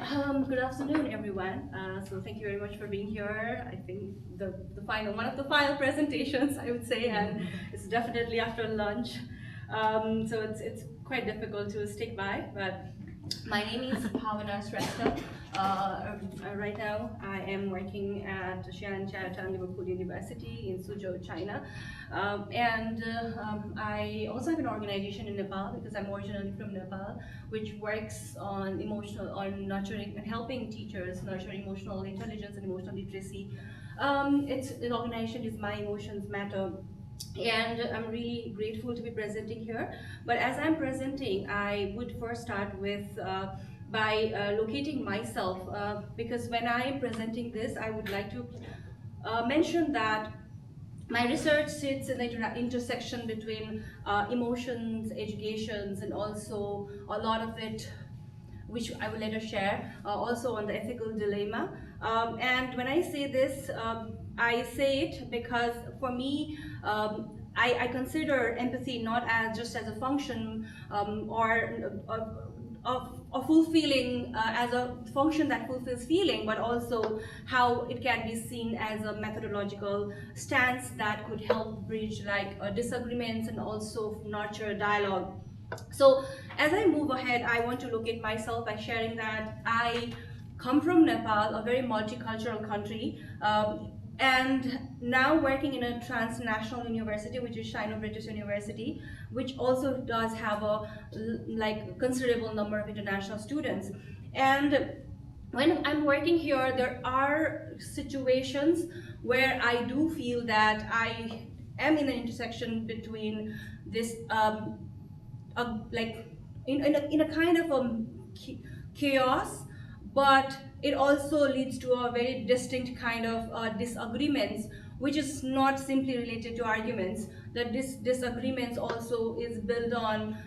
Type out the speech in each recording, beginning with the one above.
Good afternoon, everyone. So thank you very much for being here. I think the final one of the final presentations, I would say, and it's definitely after lunch. So it's quite difficult to stick by. But my name is Bhavana Shrestha. Right now, I am working at Xi'an Jiaotang Liverpool University in Suzhou, China. I also have an organization in Nepal because I'm originally from Nepal, which works on nurturing and helping teachers nurture emotional intelligence and emotional literacy. The organization is My Emotions Matter, and I'm really grateful to be presenting here. But as I'm presenting, I would first start with by locating myself, because when I'm presenting this, I would like to mention that my research sits in the intersection between emotions, educations, and also a lot of it, which I will later share, also on the ethical dilemma. And when I say this, I say it because for me, I consider empathy not as just as a function, or of fulfilling, as a function that fulfills feeling, but also how it can be seen as a methodological stance that could help bridge disagreements and also nurture dialogue. So as I move ahead, I want to locate myself by sharing that I come from Nepal, a very multicultural country, and now working in a transnational university, which is Sino-British University, which also does have a considerable number of international students. And when I'm working here, there are situations where I do feel that I am in an intersection between this like in a kind of a chaos, but it also leads to a very distinct kind of disagreements, which is not simply related to arguments. That this disagreements also is built on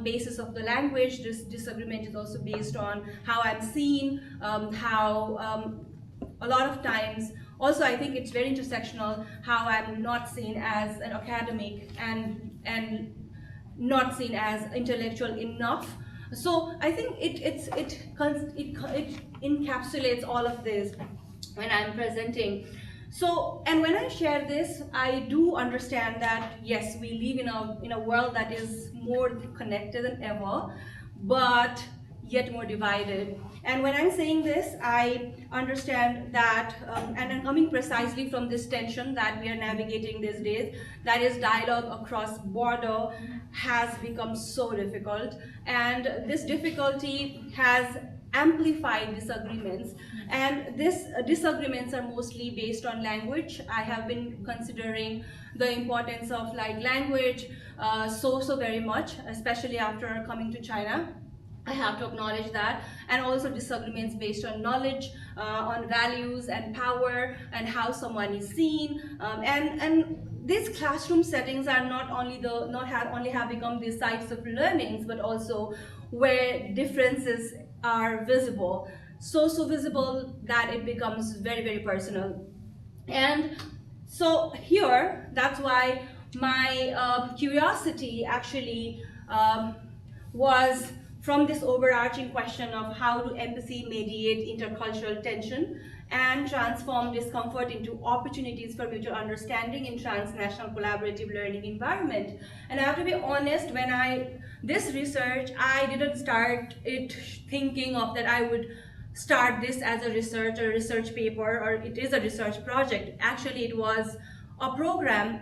basis of the language. This disagreement is also based on how I'm seen, how a lot of times also I think it's very intersectional, how I'm not seen as an academic and not seen as intellectual enough. So I think it encapsulates all of this when I'm presenting. So, and when I share this, I do understand that yes, we live in a world that is more connected than ever, but yet more divided. And when I'm saying this, I understand that, and I'm coming precisely from this tension that we are navigating these days, that is dialogue across border has become so difficult, and this difficulty has amplified disagreements, and these disagreements are mostly based on language. I have been considering the importance of language so very much, especially after coming to China. I have to acknowledge that. And also disagreements based on knowledge, on values and power, and how someone is seen. And these classroom settings are not only have become these sites of learnings, but also where differences are visible, so visible that it becomes very personal. And so here, that's why my curiosity actually was from this overarching question of how do empathy mediate intercultural tension and transform discomfort into opportunities for mutual understanding in transnational collaborative learning environment. And I have to be honest, this research, I didn't start it thinking of that I would start this as a research paper, or it is a research project. Actually, it was a program,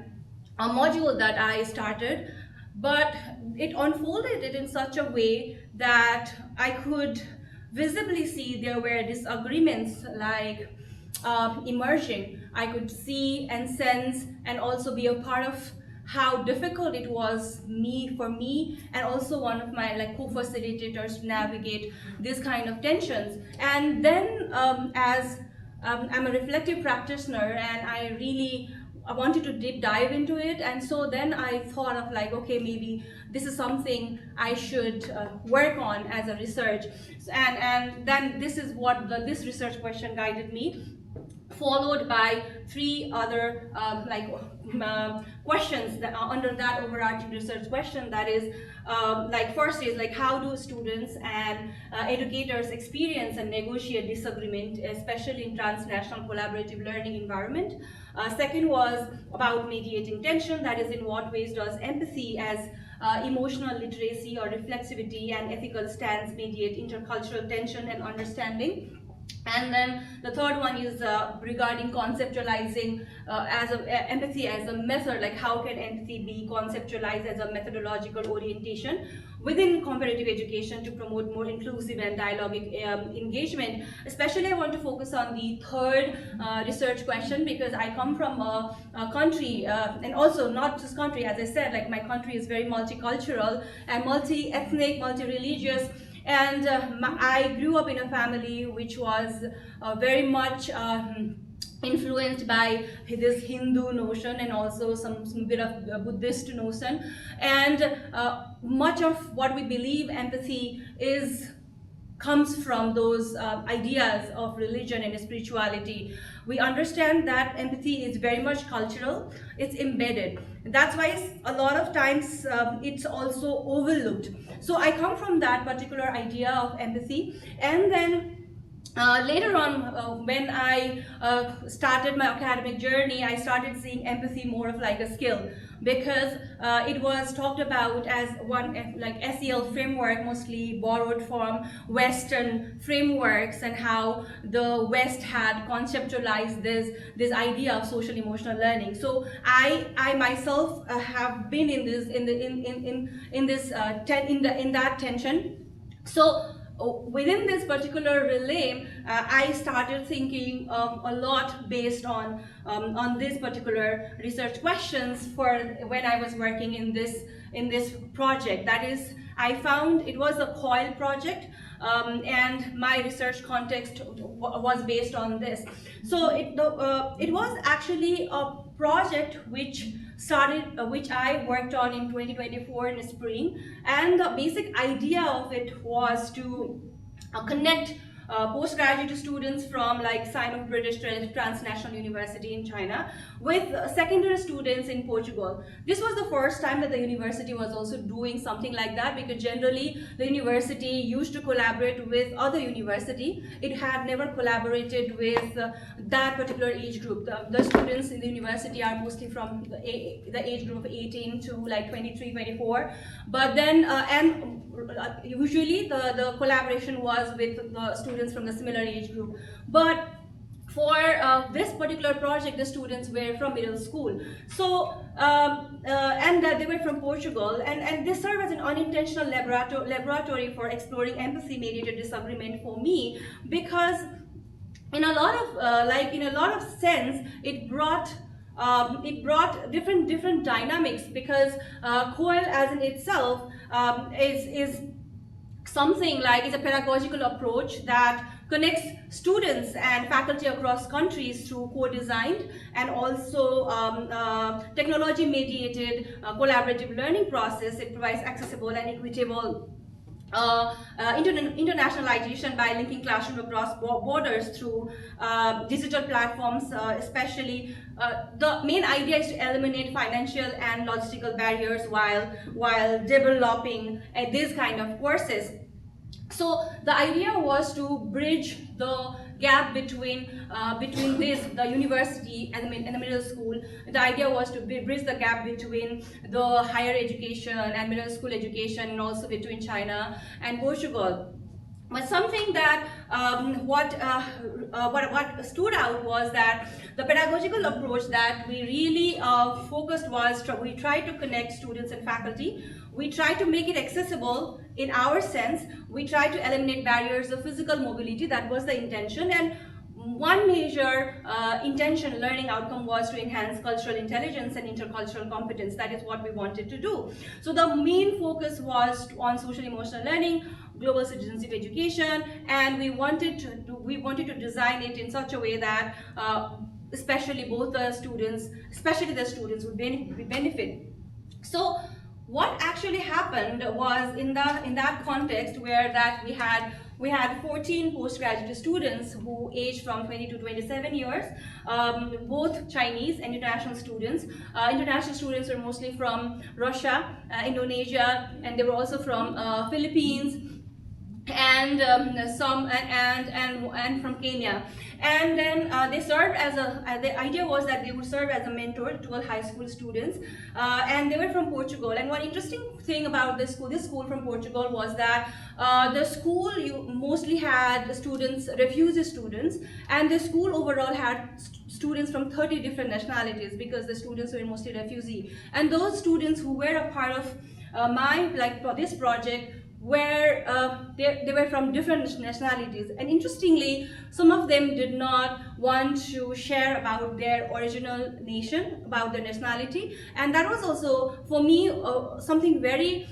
a module that I started, but it unfolded it in such a way that I could visibly see there were disagreements emerging. I could see and sense and also be a part of how difficult it was for me and also one of my co-facilitators to navigate this kind of tensions. And then as I'm a reflective practitioner, and I wanted to deep dive into it, and so then I thought of okay, maybe this is something I should work on as a research. And then this is what this research question guided me followed by three other questions that are under that overarching research question. That is, first is like, how do students and educators experience and negotiate disagreement, especially in transnational collaborative learning environment? Second was about mediating tension. That is, in what ways does empathy as emotional literacy or reflexivity and ethical stance mediate intercultural tension and understanding? And then the third one is regarding conceptualizing empathy as a method, like how can empathy be conceptualized as a methodological orientation within comparative education to promote more inclusive and dialogic engagement. Especially I want to focus on the third research question, because I come from a country, and also not just country, as I said, like my country is very multicultural and multi-ethnic, multi-religious. And I grew up in a family which was very much influenced by this Hindu notion and also some bit of Buddhist notion. And much of what we believe empathy is comes from those ideas of religion and spirituality. We understand that empathy is very much cultural, it's embedded. That's why a lot of times it's also overlooked. So I come from that particular idea of empathy. And then later on, when I started my academic journey, I started seeing empathy more of like a skill, because it was talked about as one like SEL framework, mostly borrowed from Western frameworks, and how the West had conceptualized this idea of social emotional learning. So I myself have been in this in that tension. So within this particular relay, I started thinking a lot based on this particular research questions for when I was working in this project. That is, I found it was a COIL project, and my research context was based on this. So it was actually a project which I worked on in 2024 in the spring, and the basic idea of it was to connect postgraduate students from like Sino British Transnational University in China with secondary students in Portugal. This was the first time that the university was also doing something like that, because generally the university used to collaborate with other university. It had never collaborated with that particular age group. The students in the university are mostly from the age group of 18 to like 23, 24. But then usually the collaboration was with the students from the similar age group. But for this particular project, the students were from middle school. So and they were from Portugal, and this served as an unintentional laboratory for exploring empathy mediated disagreement for me, because in a lot of sense it brought different dynamics, because COIL as in itself is something like, it's a pedagogical approach that connects students and faculty across countries through co-designed and also technology mediated collaborative learning process. It provides accessible and equitable internationalization by linking classroom across borders through digital platforms. Especially the main idea is to eliminate financial and logistical barriers while developing these kind of courses. So the idea was to bridge the gap between the university and the middle school. The idea was to bridge the gap between the higher education and middle school education, and also between China and Portugal. But something that what stood out was that the pedagogical approach that we really focused was we tried to connect students and faculty. We tried to make it accessible in our sense. We tried to eliminate barriers of physical mobility. That was the intention. And one major intention, learning outcome, was to enhance cultural intelligence and intercultural competence. That is what we wanted to do. So the main focus was on social emotional learning, global citizenship education, and we wanted to design it in such a way that especially the students would benefit. So what actually happened was, in that context where that we had we had 14 postgraduate students who aged from 20 to 27 years, both Chinese and international students. International students were mostly from Russia, Indonesia, and they were also from Philippines, and some and from Kenya. And then they served as the idea was that they would serve as a mentor to all high school students, and they were from Portugal. And one interesting thing about this school from Portugal was that the school mostly had students, refugee students, and the school overall had students from 30 different nationalities, because the students were mostly refugee. And those students who were a part of this project where they were from different nationalities. And interestingly, some of them did not want to share about their original nation, about their nationality. And that was also, for me, something very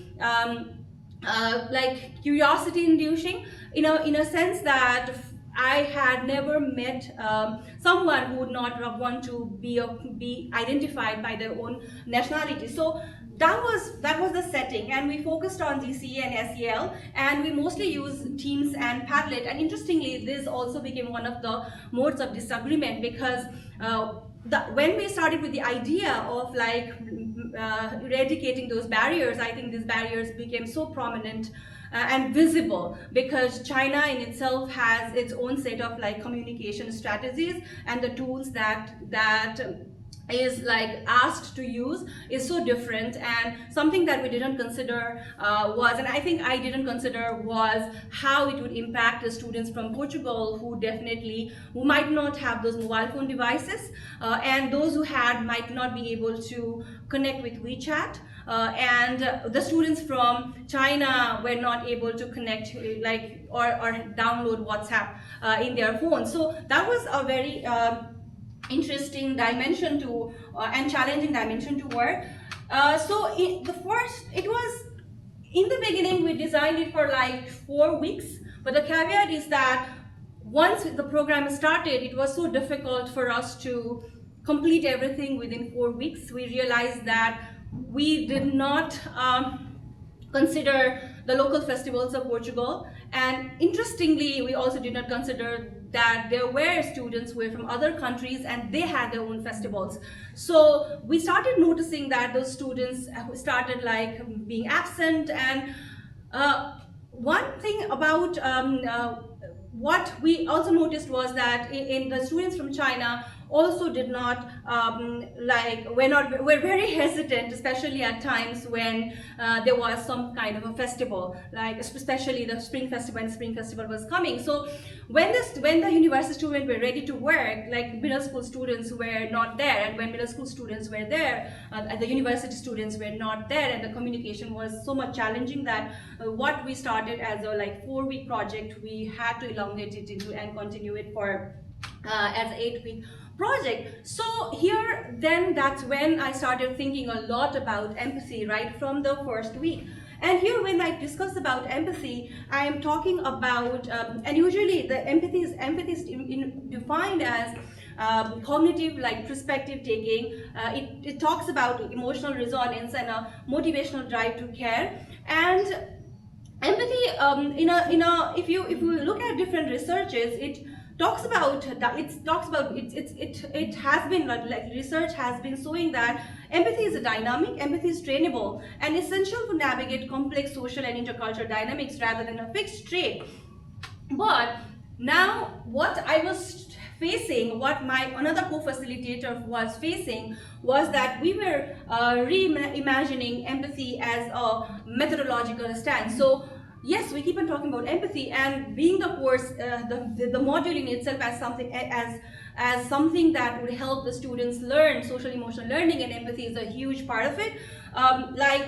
like curiosity inducing, in a sense that I had never met someone who would not want to be identified by their own nationality. So that was the setting, and we focused on GCE and SEL, and we mostly used Teams and Padlet. And interestingly, this also became one of the modes of disagreement, because when we started with the idea of eradicating those barriers, I think these barriers became so prominent and visible, because China in itself has its own set of communication strategies, and the tools that is asked to use is so different. And something that we didn't consider was, and I think I didn't consider, was how it would impact the students from Portugal who might not have those mobile phone devices, and those who had might not be able to connect with WeChat. And the students from China were not able to connect or download WhatsApp in their phones. So that was a very interesting dimension to and challenging dimension to work. So in the beginning we designed it for 4 weeks, but the caveat is that once the program started, it was so difficult for us to complete everything within 4 weeks. We realized that we did not consider the local festivals of Portugal, and interestingly, we also did not consider that there were students who were from other countries and they had their own festivals. So we started noticing that those students started being absent. And one thing about what we also noticed was that in the students from China also did not were very hesitant, especially at times when there was some kind of a festival, especially the Spring Festival, and Spring Festival was coming. So when the university students were ready to work, middle school students were not there, and when middle school students were there, the university students were not there, and the communication was so much challenging that what we started as a 4-week project, we had to elongate it into and continue it for as an 8-week project. So here, then that's when I started thinking a lot about empathy right from the first week. And here, when I discuss about empathy, I am talking about, and usually the empathy is defined as cognitive, perspective taking. It talks about emotional resonance and a motivational drive to care. And empathy, if you look at different researches, it talks about that. It has been research has been showing that empathy is dynamic, empathy is trainable, and essential to navigate complex social and intercultural dynamics rather than a fixed trait. But now, what I was facing, what my another co-facilitator was facing, was that we were reimagining empathy as a methodological stance. So yes, we keep on talking about empathy, and being the course, the module in itself as something that would help the students learn social emotional learning, and empathy is a huge part of it.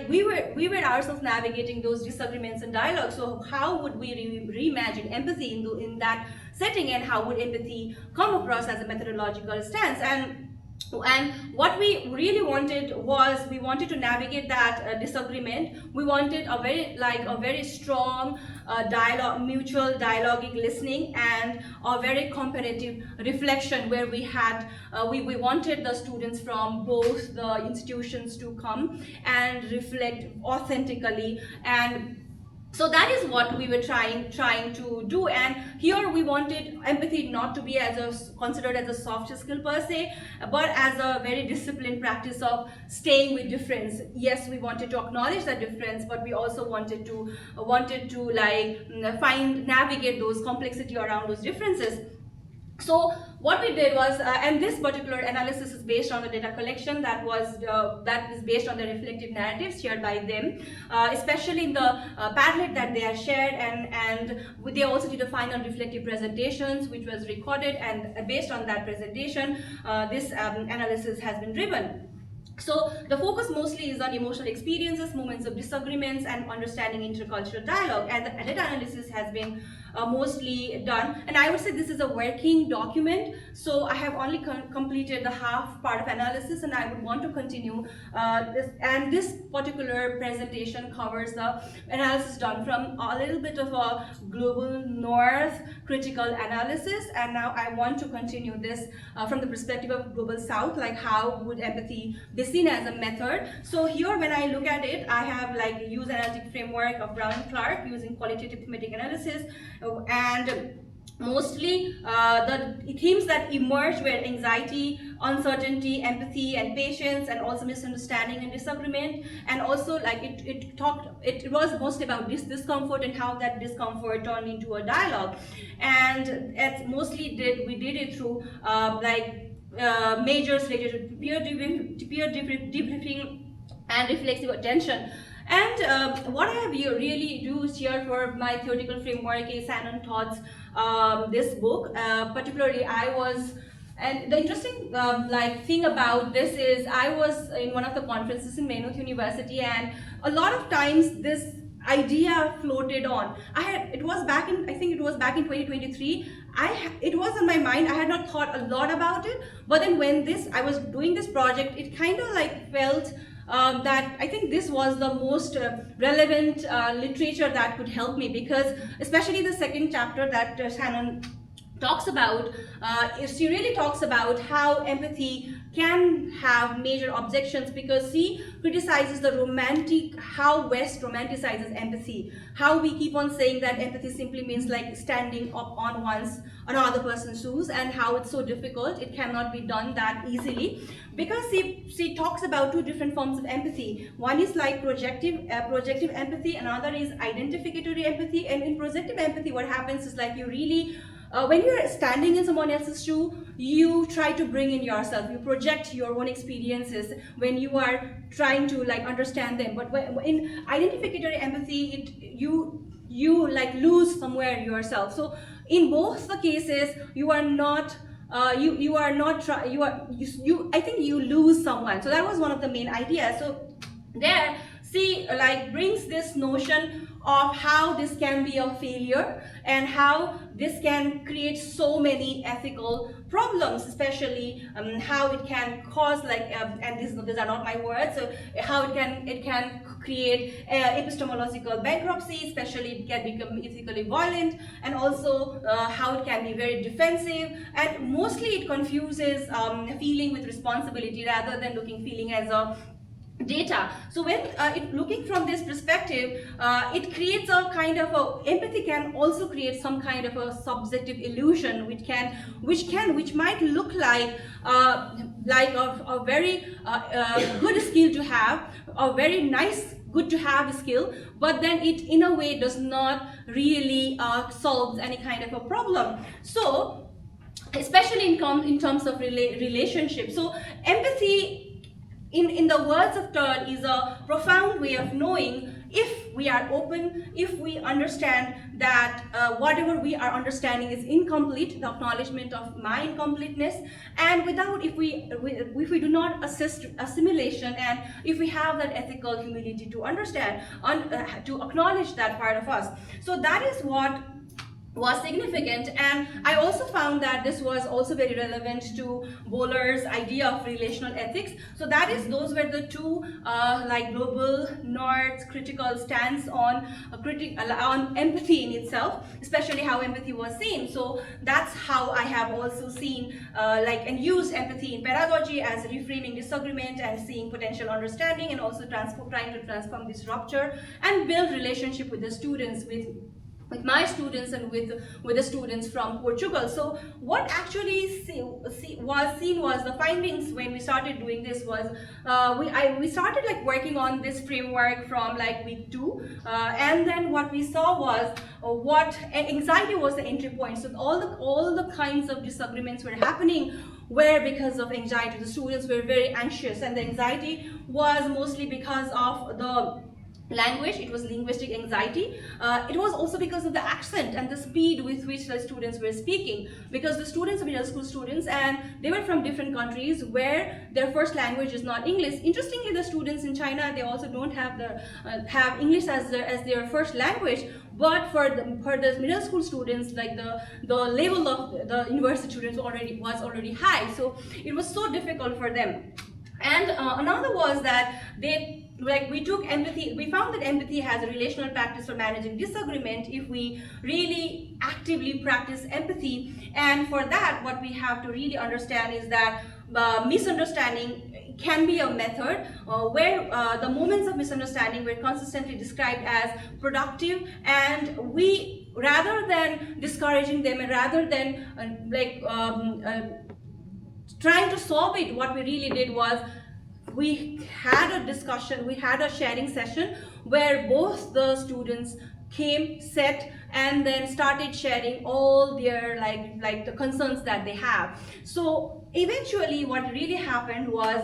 We were ourselves navigating those disagreements and dialogues. So how would we reimagine empathy in that setting, and how would empathy come across as a methodological stance? And what we really wanted was, we wanted to navigate that disagreement. We wanted a very strong dialogue, mutual dialogic listening, and a very comparative reflection, where we had we wanted the students from both the institutions to come and reflect authentically. And So that is what we were trying to do. And here we wanted empathy not to be considered as a soft skill per se, but as a very disciplined practice of staying with difference. Yes, we wanted to acknowledge that difference, but we also wanted to like navigate those complexity around those differences. So what we did was, and this particular analysis is based on the data collection that is based on the reflective narratives shared by them, especially in the Padlet that they have shared, and they also did a final reflective presentations which was recorded, and based on that presentation, this analysis has been driven. So the focus mostly is on emotional experiences, moments of disagreements, and understanding intercultural dialogue. And the data analysis has been mostly done. And I would say this is a working document. So I have only completed the half part of analysis, and I would want to continue this. And this particular presentation covers the analysis done from a little bit of a global north critical analysis. And now I want to continue this from the perspective of global south, like how would empathy be seen as a method. So here when I look at it, I have like use analytic framework of Brown and Clark using qualitative thematic analysis, and mostly the themes that emerge were anxiety, uncertainty, empathy, and patience, and also misunderstanding and disagreement. And also like it was mostly about discomfort and how that discomfort turned into a dialogue. And it mostly we did it through measures related to peer debriefing and reflexive attention. And what I have really do here for my theoretical framework is Shannon Todd's this book. Particularly, and the interesting thing about this is I was in one of the conferences in Maynooth University, and a lot of times this idea floated on. It was back in 2023. It was on my mind. I had not thought a lot about it, but then when I was doing this project, it kind of like felt that I think this was the most relevant literature that could help me, because especially the second chapter that Shannon talks about, she really talks about how empathy can have major objections, because she criticizes how West romanticizes empathy, how we keep on saying that empathy simply means like standing up on another person's shoes, and how it's so difficult, it cannot be done that easily, because she talks about two different forms of empathy. One is like projective empathy, another is identificatory empathy. And in projective empathy, what happens is like you really when you're standing in someone else's shoe, you try to bring in yourself, you project your own experiences when you are trying to like understand them. But in identificatory empathy, you like lose somewhere yourself. So in both the cases, you are not I think you lose someone. So that was one of the main ideas. So there she like brings this notion of how this can be a failure, and how this can create so many ethical problems, especially how it can cause and these are not my words, so how it can create epistemological bankruptcy, especially it can become ethically violent, and also how it can be very defensive, and mostly it confuses feeling with responsibility rather than feeling as a data. So when looking from this perspective, it creates a kind of empathy can also create some kind of a subjective illusion, which might look like a very good skill to have, a very nice good to have skill, but then it in a way does not really solve any kind of a problem. So especially in terms of relationship. So empathy, in the words of Todd, is a profound way of knowing if we are open, if we understand that whatever we are understanding is incomplete, the acknowledgement of my incompleteness, and if we do not assist assimilation, and if we have that ethical humility to understand, to acknowledge that part of us. So that is what was significant. And I also found that this was also very relevant to Bohler's idea of relational ethics. So that is, those were the two like global north critical stance on on empathy in itself, especially how empathy was seen. So that's how I have also seen like and used empathy in pedagogy as reframing disagreement and seeing potential understanding, and also trying to transform this rupture and build relationship with the students, with my students and with the students from Portugal. So what actually was seen was the findings when we started doing this was we started like working on this framework from like week 2, and then what we saw was what anxiety was the entry point. So all the kinds of disagreements were happening were because of anxiety. The students were very anxious, and the anxiety was mostly because of the language. It was linguistic anxiety. It was also because of the accent and the speed with which the students were speaking, because the students are middle school students and they were from different countries where their first language is not English. Interestingly, the students in China, they also don't have have English as their first language. But for the middle school students, like the level of the university students was already high, so it was so difficult for them. And another was that we took empathy. We found that empathy has a relational practice for managing disagreement if we really actively practice empathy. And for that, what we have to really understand is that misunderstanding can be a method where the moments of misunderstanding were consistently described as productive, and we, rather than discouraging them and rather than trying to solve it, what we really did was we had a discussion, we had a sharing session where both the students came, sat, and then started sharing all their like the concerns that they have. So eventually what really happened was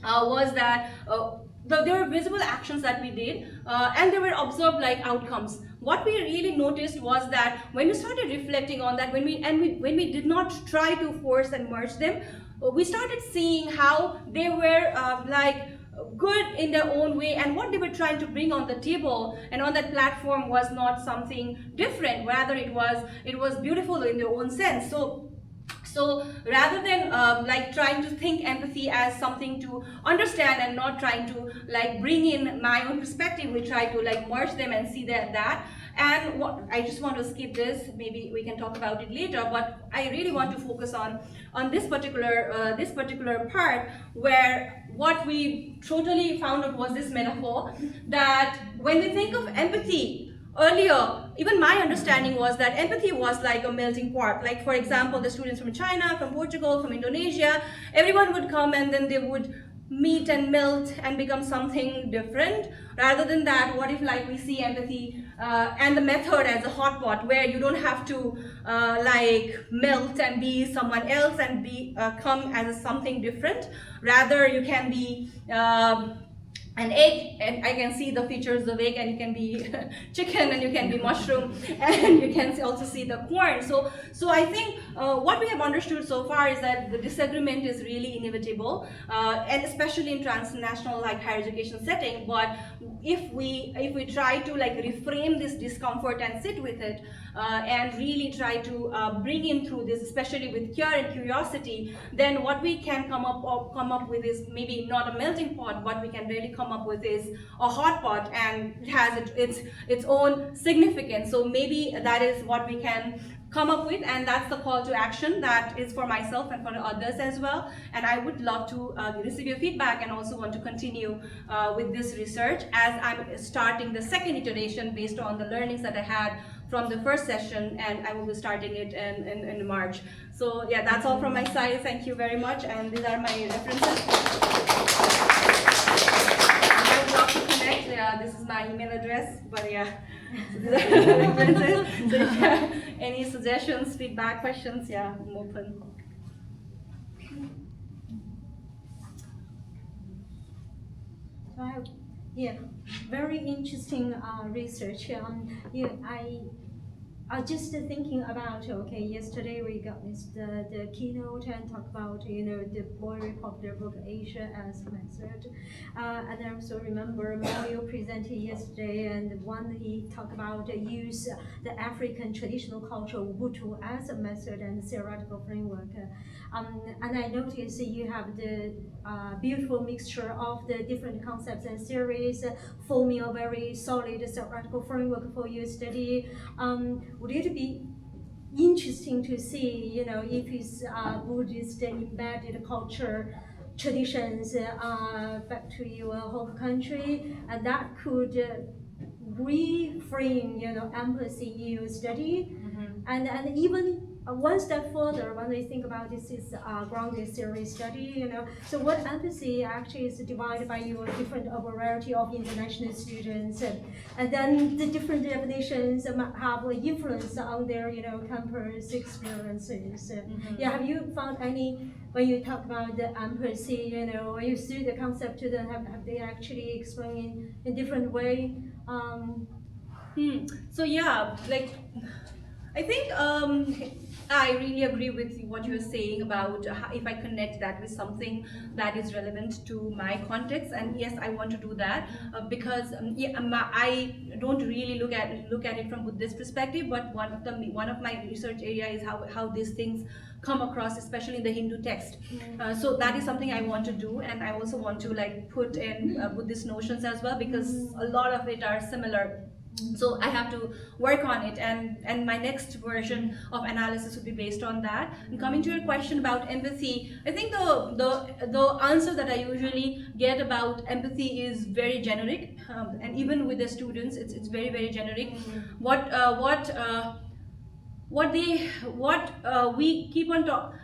that there were visible actions that we did, and there were observed like outcomes. What we really noticed was that when we started reflecting on that, when we did not try to force and merge them, we started seeing how they were good in their own way, and what they were trying to bring on the table and on that platform was not something different, rather it was beautiful in their own sense. So rather than like trying to think empathy as something to understand and not trying to like bring in my own perspective, we try to like merge them and see that. And I just want to skip this, maybe we can talk about it later, but I really want to focus on this particular part, where what we totally found out was this metaphor that when we think of empathy, earlier, even my understanding was that empathy was like a melting pot. Like, for example, the students from China, from Portugal, from Indonesia, everyone would come and then they would meet and melt and become something different. Rather than that, what if like we see empathy and the method as a hot pot, where you don't have to like melt and be someone else and come as something different. Rather, you can be an egg, and I can see the features of egg, and you can be chicken, and you can be mushroom, and you can also see the corn. So I think what we have understood so far is that the disagreement is really inevitable, and especially in transnational like higher education setting. But if we try to like reframe this discomfort and sit with it, and really try to bring in through this, especially with care and curiosity, then what we can come up with is maybe not a melting pot. What we can really come up with is a hot pot, and it has its own significance. So maybe that is what we can come up with, and that's the call to action that is for myself and for others as well. And I would love to receive your feedback, and also want to continue with this research as I'm starting the second iteration based on the learnings that I had from the first session, and I will be starting it in March. So yeah, that's all from my side. Thank you very much, and these are my references. I would love to connect. Yeah, this is my email address, but yeah, so these are the references. So if you have any suggestions, feedback, questions, yeah, I'm open. Yeah, very interesting research. Yeah, just thinking about, okay, yesterday we got this the keynote and talk about the very popular book Asia as Method, and I also remember Mario presented yesterday, and one he talked about use the African traditional culture Ubuntu as a method and theoretical framework, and I noticed you have the beautiful mixture of the different concepts and theories, forming a very solid theoretical framework for your study. Would it be interesting to see, if it's Buddhist embedded culture traditions back to your home country, and that could reframe, empathy in your study, and even one step further when we think about this is grounded theory study, so what empathy actually is divided by your different variety of international students, and then the different definitions might have an influence on their, campus experiences. Yeah, have you found any, when you talk about the empathy, when you see the concept to them, have they actually explained in different way? So yeah, like I think I really agree with what you're saying about if I connect that with something that is relevant to my context, and yes, I want to do that because I don't really look at it from Buddhist perspective, but one of my research area is how these things come across, especially in the Hindu text. So that is something I want to do, and I also want to like put in Buddhist notions as well because a lot of it are similar, so I have to work on it, and my next version of analysis would be based on that. And coming to your question about empathy, I think the answer that I usually get about empathy is very generic, and even with the students it's very generic. What we keep on talk,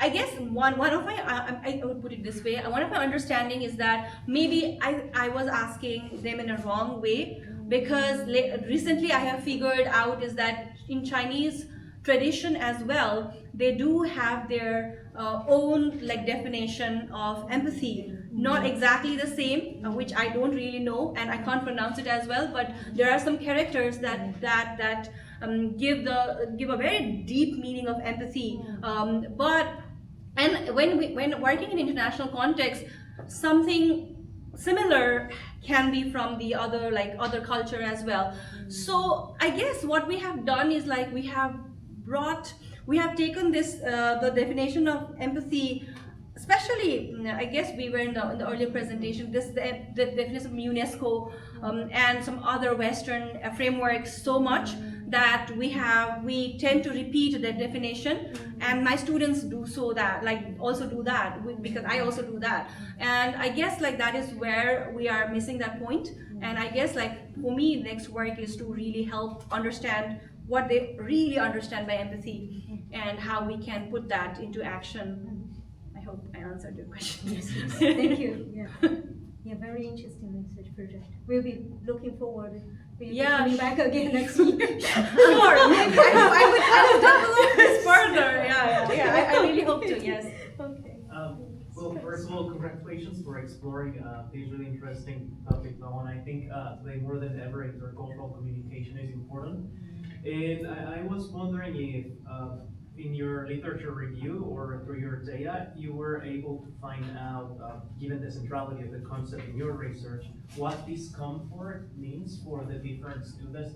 I guess one of my I would put it this way, one of my understanding is that maybe I was asking them in a wrong way, because recently I have figured out is that in Chinese tradition as well, they do have their own like definition of empathy, not exactly the same, which I don't really know and I can't pronounce it as well, but there are some characters that give a very deep meaning of empathy. But and when working in international context, something similar can be from the other culture as well. So I guess what we have done is like we have taken this the definition of empathy, especially I guess we were in the earlier presentation, this the definition of UNESCO and some other Western frameworks so much that we tend to repeat that definition, and my students do so that like also do that because I also do that, and I guess like that is where we are missing that point. And I guess like for me next work is to really help understand what they really understand by empathy and how we can put that into action. I hope I answered your question. Yes, yes. Thank you. Yeah. Yeah, very interesting research project. We'll be looking forward. We'll be coming back again next year. Sure. I would develop this further. Yeah. I really hope to. Yes. Okay. Well, first of all, congratulations for exploring this really interesting topic, Pawan. I think today more than ever, intercultural communication is important. And I was wondering if in your literature review or through your data, you were able to find out, given the centrality of the concept in your research, what discomfort means for the different students,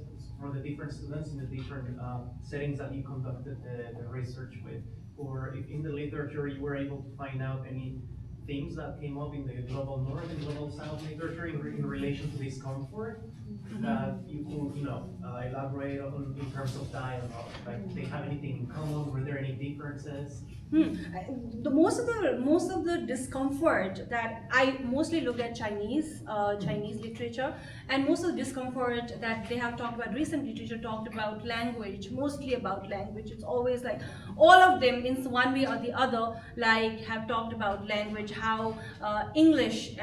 in the different settings that you conducted the research with, or if in the literature you were able to find out any themes that came up in the global north and global south literature in relation to discomfort that you could, elaborate on in terms of dialogue. Like, do they have anything in common? Were there any differences? The most of the discomfort that I mostly look at Chinese literature, and most of the discomfort that they have talked about, recent literature talked about language, mostly about language. It's always like all of them in one way or the other like have talked about language, how English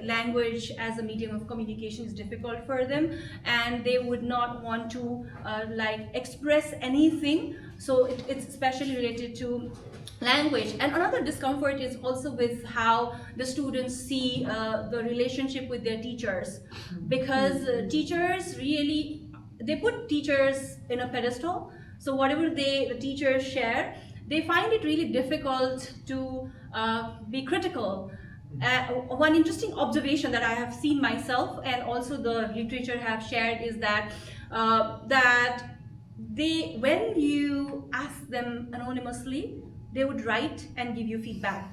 language as a medium of communication is difficult for them, and they would not want to like express anything. So it's especially related to language. And another discomfort is also with how the students see the relationship with their teachers, because teachers really they put teachers in a pedestal. So whatever the teachers share, they find it really difficult to be critical. One interesting observation that I have seen myself and also the literature have shared is that when you ask them anonymously, they would write and give you feedback.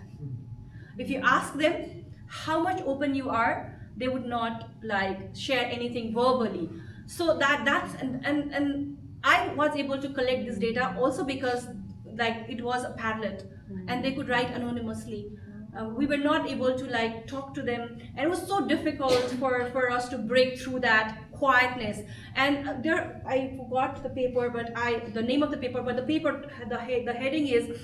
If you ask them how much open you are, they would not like share anything verbally. So that's and I was able to collect this data also because like it was a Padlet and they could write anonymously. We were not able to like talk to them, and it was so difficult for us to break through that quietness. And there, I forgot the paper, but the name of the paper, but the heading is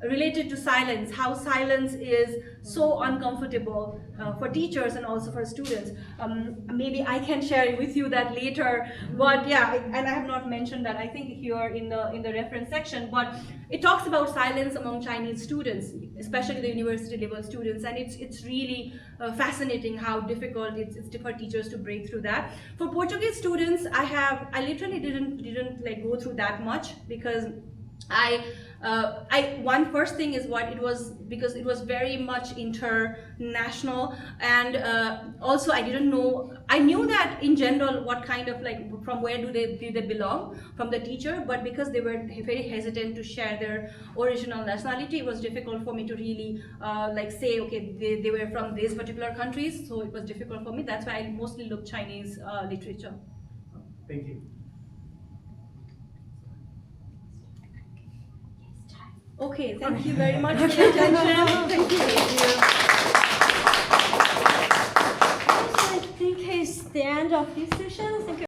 related to silence, how silence is so uncomfortable for teachers and also for students. Maybe I can share with you that later, but yeah, and I have not mentioned that I think here in the reference section, but it talks about silence among Chinese students, especially the university level students, and it's really fascinating how difficult it's for teachers to break through that. For Portuguese students, I literally didn't like go through that much because one first thing is what it was, because it was very much international, and also I didn't know. I knew that in general what kind of like from where do they belong from the teacher, but because they were very hesitant to share their original nationality, it was difficult for me to really like say okay they were from these particular countries. So it was difficult for me. That's why I mostly looked Chinese literature. Thank you. Okay, thank you very much for your attention. Thank you. I think it's the end of this session. Thank you.